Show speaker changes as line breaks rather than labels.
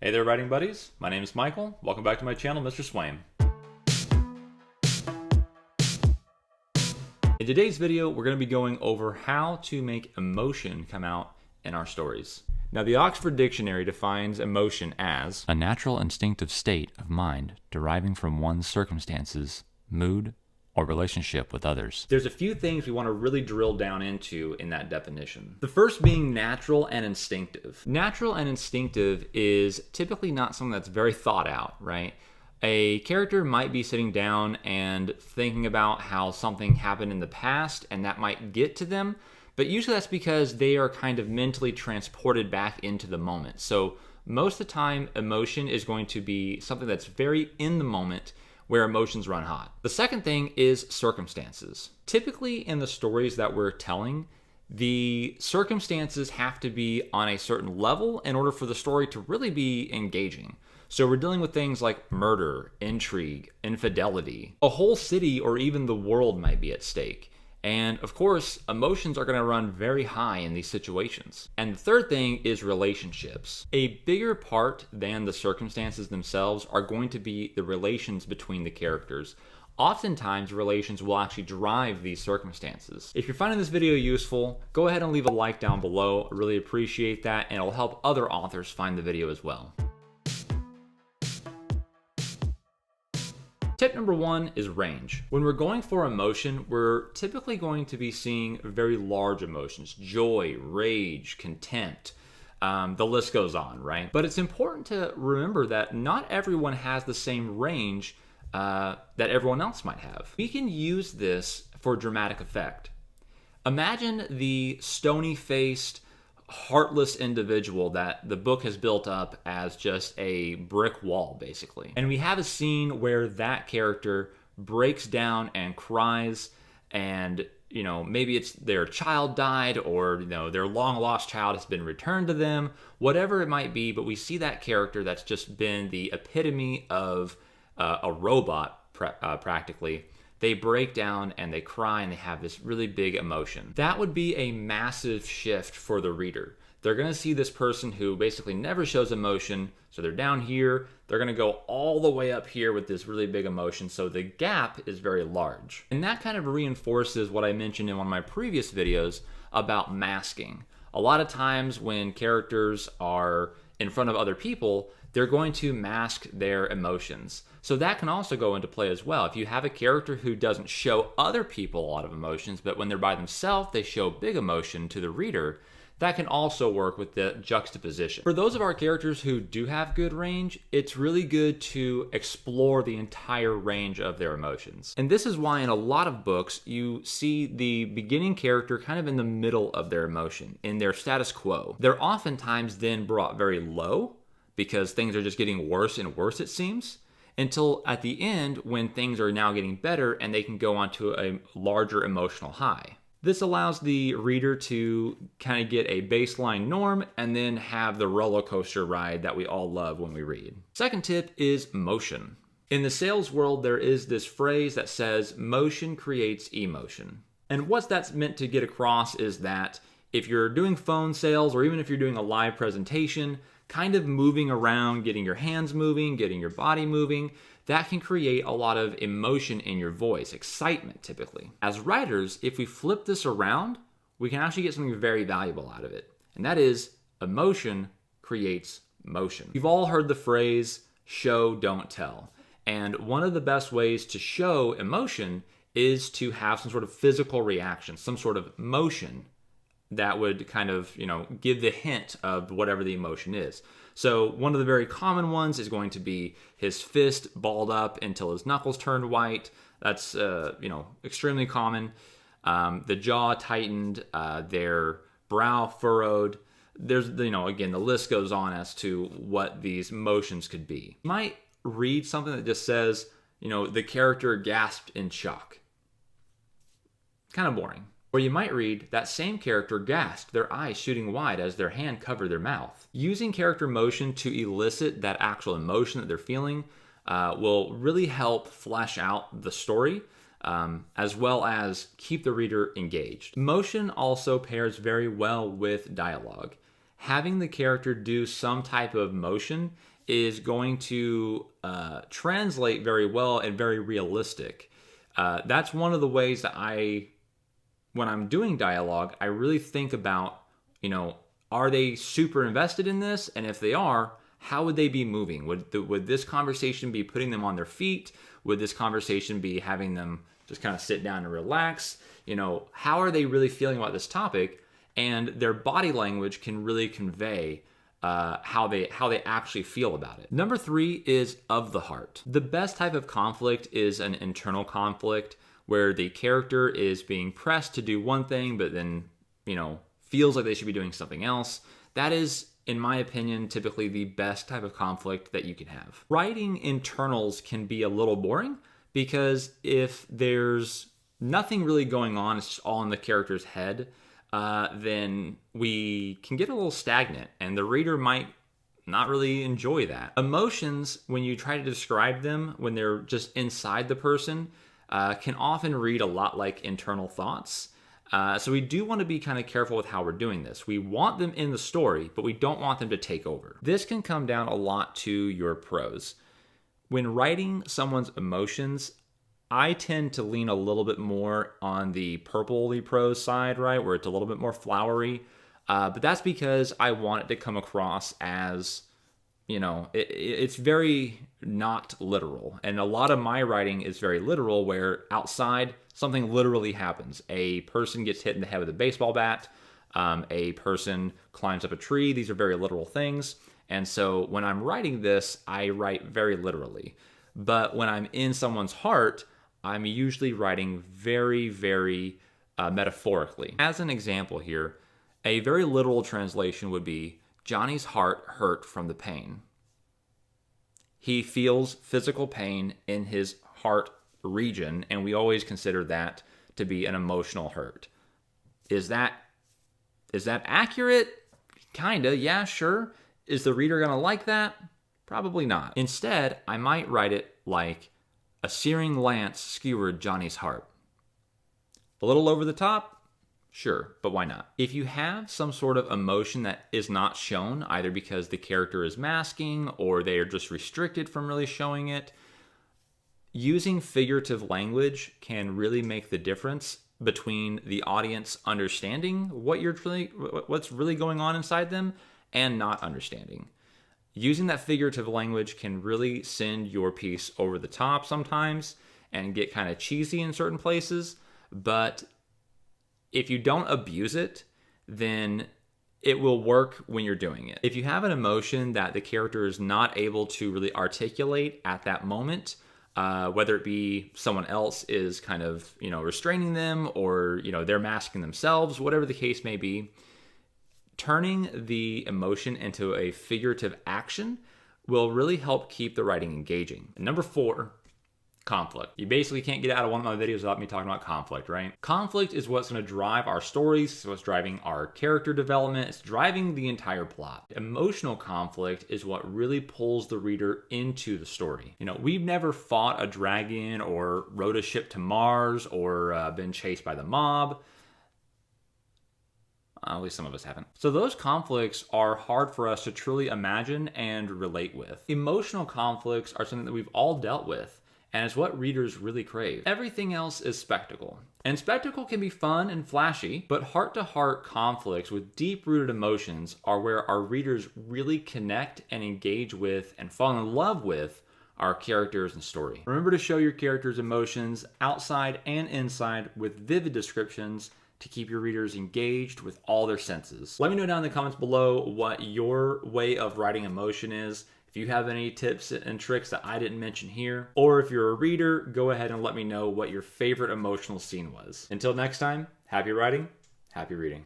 Hey there, writing buddies. My name is Michael. Welcome back to my channel, Mr. Swaim. In today's video, we're going to be going over how to make emotion come out in our stories. Now, the Oxford Dictionary defines emotion as a natural instinctive state of mind deriving from one's circumstances, mood, or relationship with others. There's a few things we want to really drill down into in that definition. The first being natural and instinctive. Natural and instinctive is typically not something that's very thought out, right? A character might be sitting down and thinking about how something happened in the past and that might get to them, but usually that's because they are kind of mentally transported back into the moment. So most of the time, emotion is going to be something that's very in the moment where emotions run hot. The second thing is circumstances. Typically in the stories that we're telling, the circumstances have to be on a certain level in order for the story to really be engaging. So we're dealing with things like murder, intrigue, infidelity. A whole city or even the world might be at stake. And of course, emotions are going to run very high in these situations. And the third thing is relationships. A bigger part than the circumstances themselves are going to be the relations between the characters. Oftentimes, relations will actually drive these circumstances. If you're finding this video useful, go ahead and leave a like down below. I really appreciate that, and it'll help other authors find the video as well. Tip number one is range. When we're going for emotion, we're typically going to be seeing very large emotions: joy, rage, contempt. The list goes on, right? But it's important to remember that not everyone has the same range that everyone else might have. We can use this for dramatic effect. Imagine the stony-faced, heartless individual that the book has built up as just a brick wall, basically. And we have a scene where that character breaks down and cries, and maybe it's their child died, or their long lost child has been returned to them, whatever it might be. But we see that character that's just been the epitome of a robot, practically. They break down and they cry and they have this really big emotion. That would be a massive shift for the reader. They're going to see this person who basically never shows emotion. So they're down here, they're going to go all the way up here with this really big emotion. So the gap is very large. And that kind of reinforces what I mentioned in one of my previous videos about masking. A lot of times when characters are in front of other people, they're going to mask their emotions. So that can also go into play as well. If you have a character who doesn't show other people a lot of emotions, but when they're by themselves, they show big emotion to the reader, that can also work with the juxtaposition. For those of our characters who do have good range, it's really good to explore the entire range of their emotions. And this is why in a lot of books, you see the beginning character kind of in the middle of their emotion, in their status quo. They're oftentimes then brought very low, because things are just getting worse and worse, it seems, until at the end when things are now getting better and they can go on to a larger emotional high. This allows the reader to kind of get a baseline norm and then have the roller coaster ride that we all love when we read. Second tip is motion. In the sales world, there is this phrase that says motion creates emotion. And what that's meant to get across is that if you're doing phone sales, or even if you're doing a live presentation, kind of moving around, getting your hands moving, getting your body moving, that can create a lot of emotion in your voice, excitement typically. As writers, if we flip this around, we can actually get something very valuable out of it. And that is, emotion creates motion. You've all heard the phrase, show, don't tell. And one of the best ways to show emotion is to have some sort of physical reaction, some sort of motion that would kind of, give the hint of whatever the emotion is. So one of the very common ones is going to be his fist balled up until his knuckles turned white. That's, extremely common. The jaw tightened, their brow furrowed. There's, again, the list goes on as to what these motions could be. You might read something that just says, the character gasped in shock. Kind of boring. Or you might read, that same character gasped, their eyes shooting wide as their hand covered their mouth. Using character motion to elicit that actual emotion that they're feeling will really help flesh out the story, as well as keep the reader engaged. Motion also pairs very well with dialogue. Having the character do some type of motion is going to translate very well and very realistic. That's one of the ways that when I'm doing dialogue, I really think about, are they super invested in this? And if they are, how would they be moving? Would this conversation be putting them on their feet? Would this conversation be having them just kind of sit down and relax? How are they really feeling about this topic? And their body language can really convey how they actually feel about it. Number 3 is of the heart. The best type of conflict is an internal conflict where the character is being pressed to do one thing, but then, feels like they should be doing something else. That is, in my opinion, typically the best type of conflict that you can have. Writing internals can be a little boring because if there's nothing really going on, it's just all in the character's head, then we can get a little stagnant and the reader might not really enjoy that. Emotions, when you try to describe them when they're just inside the person, can often read a lot like internal thoughts. So we do want to be kind of careful with how we're doing this. We want them in the story, but we don't want them to take over. This can come down a lot to your prose. When writing someone's emotions, I tend to lean a little bit more on the purpley prose side, right, where it's a little bit more flowery. But that's because I want it to come across as, it's very not literal. And a lot of my writing is very literal, where outside something literally happens. A person gets hit in the head with a baseball bat. A person climbs up a tree. These are very literal things. And so when I'm writing this, I write very literally. But when I'm in someone's heart, I'm usually writing very, very metaphorically. As an example here, a very literal translation would be, Johnny's heart hurt from the pain. He feels physical pain in his heart region, and we always consider that to be an emotional hurt. Is that accurate? Kinda, yeah, sure. Is the reader gonna like that? Probably not. Instead, I might write it like, a searing lance skewered Johnny's heart. A little over the top? Sure, but why not? If you have some sort of emotion that is not shown, either because the character is masking or they are just restricted from really showing it, using figurative language can really make the difference between the audience understanding what's really going on inside them and not understanding. Using that figurative language can really send your piece over the top sometimes and get kind of cheesy in certain places, but if you don't abuse it, then it will work when you're doing it. If you have an emotion that the character is not able to really articulate at that moment, whether it be someone else is kind of, restraining them or, they're masking themselves, whatever the case may be, turning the emotion into a figurative action will really help keep the writing engaging. And number 4, conflict. You basically can't get out of one of my videos without me talking about conflict, right? Conflict is what's going to drive our stories, it's what's driving our character development, it's driving the entire plot. Emotional conflict is what really pulls the reader into the story. We've never fought a dragon or rode a ship to Mars or been chased by the mob. At least some of us haven't. So those conflicts are hard for us to truly imagine and relate with. Emotional conflicts are something that we've all dealt with, and it's what readers really crave. Everything else is spectacle. And spectacle can be fun and flashy, but heart-to-heart conflicts with deep-rooted emotions are where our readers really connect and engage with and fall in love with our characters and story. Remember to show your characters' emotions outside and inside with vivid descriptions to keep your readers engaged with all their senses. Let me know down in the comments below what your way of writing emotion is. If you have any tips and tricks that I didn't mention here, or if you're a reader, go ahead and let me know what your favorite emotional scene was. Until next time, happy writing, happy reading.